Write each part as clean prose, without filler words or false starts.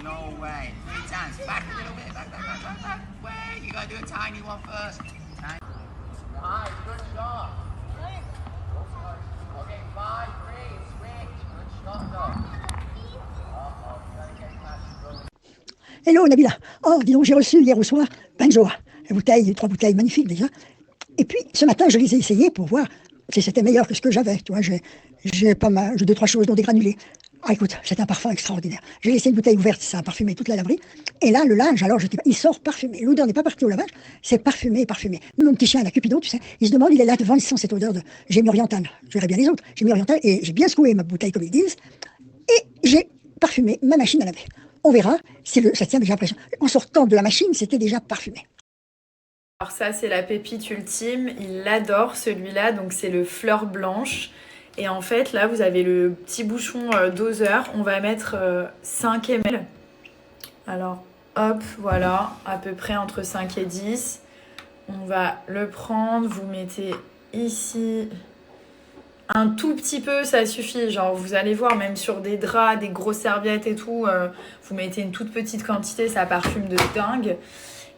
No way. 3 times. Back a little bit. Back. Wait, you gotta do a tiny one first. Tiny. Nice, good shot. Okay, 5, 3, switch. Good shot, though. Uh-oh, you gotta get past. Hello Nabila. Oh, dis donc, j'ai reçu hier au soir Benjoa. Une bouteille, 3 bouteilles magnifiques déjà. Et puis ce matin, je les ai essayées pour voir si c'était meilleur que ce que j'avais. Tu vois, j'ai pas mal, j'ai 2-3 choses, dont des granulés. Ah écoute, c'est un parfum extraordinaire. J'ai laissé une bouteille ouverte, ça a parfumé toute la laverie. Et là, le linge, alors je dis, il sort parfumé. L'odeur n'est pas partie au lavage, c'est parfumé, parfumé. Mon petit chien, la Cupidon, tu sais, il se demande, il est là devant, il sent cette odeur de génie oriental. Je verrai bien les autres. Génie oriental, et j'ai bien secoué ma bouteille, comme ils disent. Et j'ai parfumé ma machine à laver. On verra si ça tient, mais j'ai l'impression. En sortant de la machine, c'était déjà parfumé. Alors ça, c'est la pépite ultime. Il l'adore, celui-là. Donc, c'est le fleur blanche. Et en fait, là, vous avez le petit bouchon doseur. On va mettre 5 ml. Alors, hop, voilà. À peu près entre 5 et 10. On va le prendre. Vous mettez ici un tout petit peu, ça suffit. Genre, vous allez voir, même sur des draps, des grosses serviettes et tout, vous mettez une toute petite quantité, ça parfume de dingue.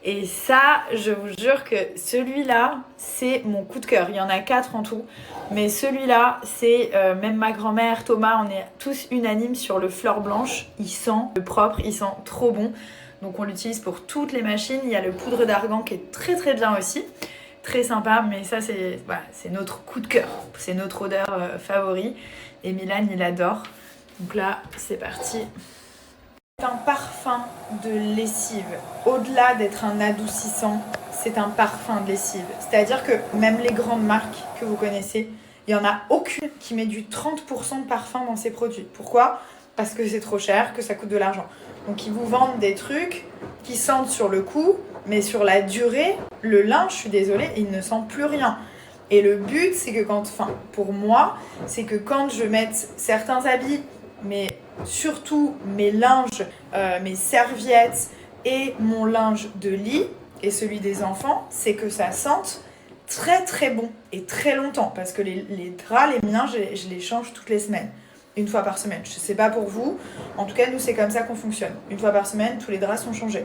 Et ça, je vous jure que celui-là, c'est mon coup de cœur. Il y en a 4 en tout. Mais celui-là, c'est même ma grand-mère, Thomas, on est tous unanimes sur le fleur blanche. Il sent propre, il sent trop bon. Donc on l'utilise pour toutes les machines. Il y a le poudre d'argan qui est très très bien aussi. Très sympa, mais ça c'est notre coup de cœur. C'est notre odeur favori. Et Milan, il adore. Donc là, c'est parti. C'est un parfum de lessive. Au-delà d'être un adoucissant, c'est un parfum de lessive. C'est-à-dire que même les grandes marques que vous connaissez, il n'y en a aucune qui met du 30% de parfum dans ses produits. Pourquoi ? Parce que c'est trop cher, que ça coûte de l'argent. Donc ils vous vendent des trucs qui sentent sur le coup, mais sur la durée, le linge, je suis désolée, il ne sent plus rien. Et le but, c'est que pour moi, c'est que quand je mette certains habits, mais surtout mes linges, mes serviettes et mon linge de lit et celui des enfants, c'est que ça sente très très bon et très longtemps. Parce que les draps, les miens, je les change toutes les semaines. 1 fois par semaine. Je sais pas pour vous. En tout cas, nous, c'est comme ça qu'on fonctionne. 1 fois par semaine, tous les draps sont changés.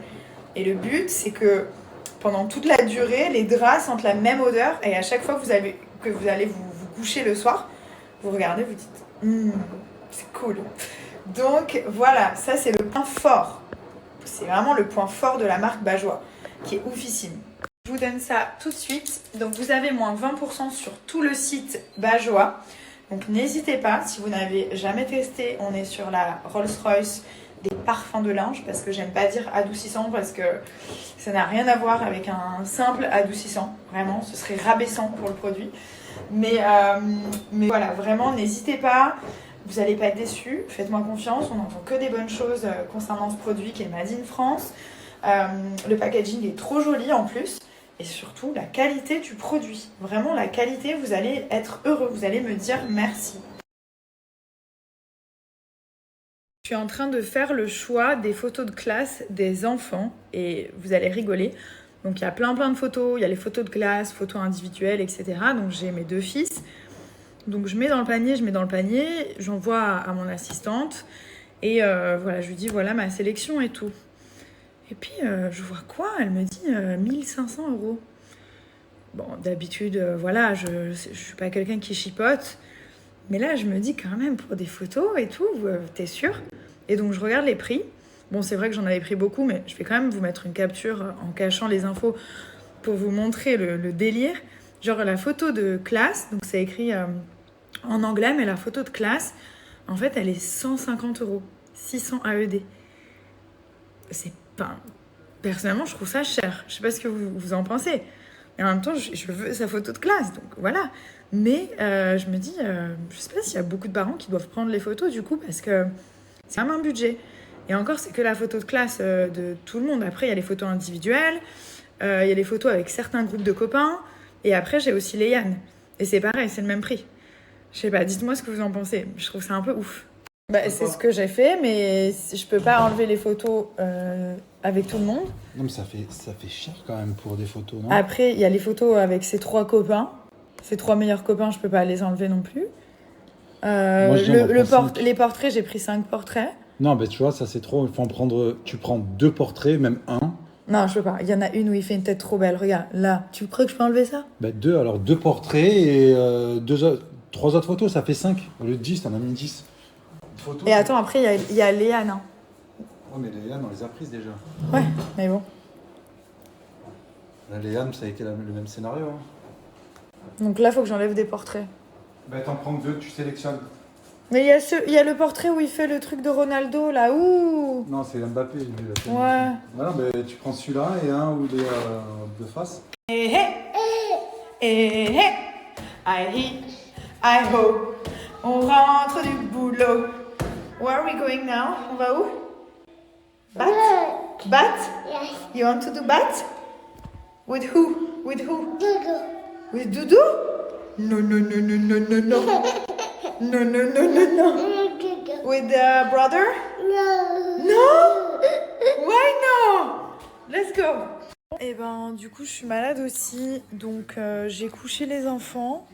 Et le but, c'est que pendant toute la durée, les draps sentent la même odeur. Et à chaque fois que vous allez vous coucher le soir, vous regardez, vous dites c'est cool. Donc voilà, ça c'est le point fort. C'est vraiment le point fort de la marque Bajoa, qui est oufissime. Je vous donne ça tout de suite. Donc vous avez moins 20% sur tout le site Bajoa. Donc n'hésitez pas, si vous n'avez jamais testé, on est sur la Rolls-Royce des parfums de linge, parce que j'aime pas dire adoucissant, parce que ça n'a rien à voir avec un simple adoucissant. Vraiment, ce serait rabaissant pour le produit. Mais voilà, vraiment, n'hésitez pas. Vous n'allez pas être déçus, faites-moi confiance, on n'entend que des bonnes choses concernant ce produit qui est Made in France. Le packaging est trop joli en plus. Et surtout, la qualité du produit. Vraiment, la qualité, vous allez être heureux. Vous allez me dire merci. Je suis en train de faire le choix des photos de classe des enfants. Et vous allez rigoler. Donc, il y a plein de photos. Il y a les photos de classe, photos individuelles, etc. Donc, j'ai mes 2 fils. Donc, je mets dans le panier. J'envoie à mon assistante. Et voilà, je lui dis, voilà ma sélection et tout. Et puis, je vois quoi ? Elle me dit 1 500 €. Bon, d'habitude, voilà, je suis pas quelqu'un qui chipote. Mais là, je me dis quand même, pour des photos et tout, t'es sûre ? Et donc, je regarde les prix. Bon, c'est vrai que j'en avais pris beaucoup, mais je vais quand même vous mettre une capture en cachant les infos pour vous montrer le délire. Genre, la photo de classe, donc c'est écrit en anglais, mais la photo de classe, en fait, elle est 150 €. 600 AED. C'est pas... Personnellement, je trouve ça cher. Je sais pas ce que vous en pensez. Et en même temps, je veux sa photo de classe, donc voilà. Mais je me dis, je sais pas s'il y a beaucoup de parents qui doivent prendre les photos du coup, parce que c'est quand même un budget. Et encore, c'est que la photo de classe de tout le monde. Après, il y a les photos individuelles, il y a les photos avec certains groupes de copains. Et après, j'ai aussi les Yann. Et c'est pareil, c'est le même prix. Je sais pas, dites-moi ce que vous en pensez. Je trouve ça un peu ouf. Bah, c'est ce que j'ai fait, mais je peux pas enlever les photos avec tout le monde. Non, mais ça fait cher quand même pour des photos, non ? Après, il y a les photos avec ses 3 copains. Ses 3 meilleurs copains, je peux pas les enlever non plus. Moi, je dis, Les portraits, j'ai pris 5 portraits. Non, mais tu vois, ça c'est trop. Il faut en prendre. Tu prends 2 portraits, même un. Non, je peux pas. Il y en a une où il fait une tête trop belle. Regarde, là. Tu crois que je peux enlever ça? Bah, 2, alors 2 portraits et 3 autres photos, ça fait 5. Au lieu de 10, t'en as mis 10. Et attends, après, il y a Léane. Hein. Ouais, mais Léane, on les a prises déjà. Ouais, mais bon. La Léane, ça a été le même scénario. Hein. Donc là, il faut que j'enlève des portraits. Bah, t'en prends 2, tu sélectionnes. Mais il y a le portrait où il fait le truc de Ronaldo, là. Ouh! Non, c'est Mbappé. Lui, Ouais. Voilà, bah, tu prends celui-là et un où il est de face. Hey, hey, hey, hey, I hope. On rentre du boulot. Where are we going now? On va où? Bat? Bat? Yes. You want to do bat? With who? With who? Dodo. With Doudou? No, no, no, no, no, no, no. No, no, no, no, no. Dodo. With brother? No. No? Why no? Let's go. Et ben, du coup, je suis malade aussi. Donc, j'ai couché les enfants.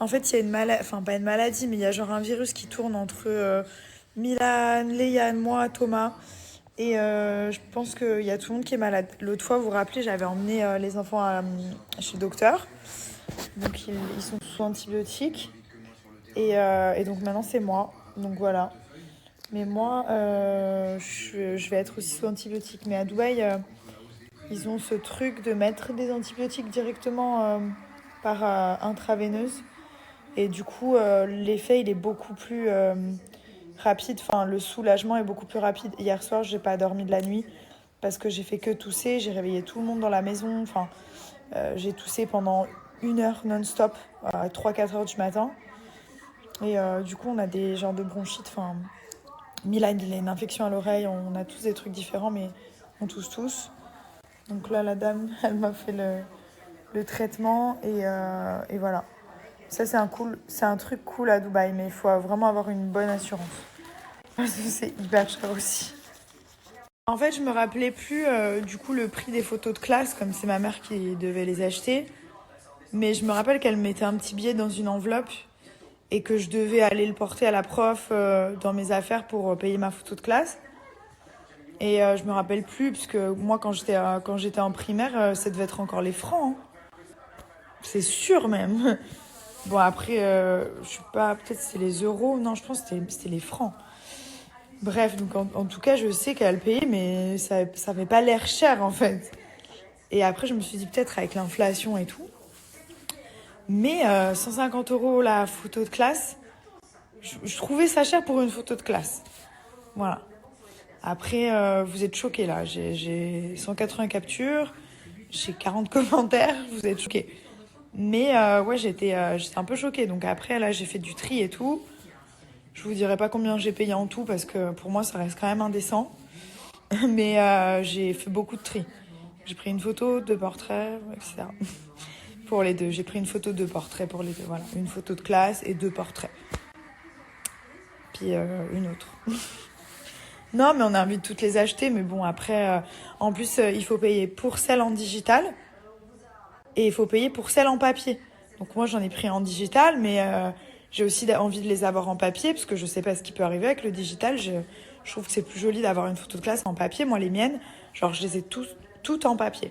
En fait, il y a une maladie, enfin, pas une maladie, mais il y a genre un virus qui tourne entre Milan, Léane, moi, Thomas. Et je pense qu'il y a tout le monde qui est malade. L'autre fois, vous vous rappelez, j'avais emmené les enfants chez le docteur. Donc, ils sont sous antibiotiques. Et donc, maintenant, c'est moi. Donc, voilà. Mais moi, je vais être aussi sous antibiotiques. Mais à Dubaï, ils ont ce truc de mettre des antibiotiques directement par intraveineuse. Et du coup, l'effet, il est beaucoup plus rapide. Enfin, le soulagement est beaucoup plus rapide. Hier soir, j'ai pas dormi de la nuit parce que j'ai fait que tousser. J'ai réveillé tout le monde dans la maison. Enfin, j'ai toussé pendant 1 heure non-stop, à 3-4 heures du matin. Et du coup, on a des genres de bronchites. Enfin, Milan, il a une infection à l'oreille. On a tous des trucs différents, mais on tousse tous. Donc là, la dame, elle m'a fait le traitement et voilà. Ça, c'est un truc cool à Dubaï, mais il faut vraiment avoir une bonne assurance. Parce que c'est hyper cher aussi. En fait, je me rappelais plus du coup le prix des photos de classe, comme c'est ma mère qui devait les acheter. Mais je me rappelle qu'elle mettait un petit billet dans une enveloppe et que je devais aller le porter à la prof dans mes affaires pour payer ma photo de classe. Et je me rappelle plus, parce que moi, quand j'étais en primaire, ça devait être encore les francs. Hein. C'est sûr même. Bon, après, je sais pas, peut-être c'est les euros. Non, je pense que c'était les francs. Bref, donc en tout cas, je sais qu'elle payait, mais ça avait pas l'air cher, en fait. Et après, je me suis dit, peut-être avec l'inflation et tout. Mais 150 € la photo de classe, je trouvais ça cher pour une photo de classe. Voilà. Après, vous êtes choqués, là. J'ai 180 captures, j'ai 40 commentaires, vous êtes choqués. Mais ouais, j'étais un peu choquée. Donc après, là, j'ai fait du tri et tout. Je vous dirai pas combien j'ai payé en tout parce que pour moi, ça reste quand même indécent. Mais j'ai fait beaucoup de tri. J'ai pris une photo, 2 portraits, etc. Pour les deux. J'ai pris une photo, 2 portraits pour les deux. Voilà. Une photo de classe et 2 portraits. Puis une autre. Non, mais on a envie de toutes les acheter. Mais bon, après, en plus, il faut payer pour celle en digital. Et il faut payer pour celle en papier. Donc moi, j'en ai pris en digital, mais j'ai aussi envie de les avoir en papier, parce que je sais pas ce qui peut arriver avec le digital. Je trouve que c'est plus joli d'avoir une photo de classe en papier. Moi, les miennes, genre, je les ai toutes en papier.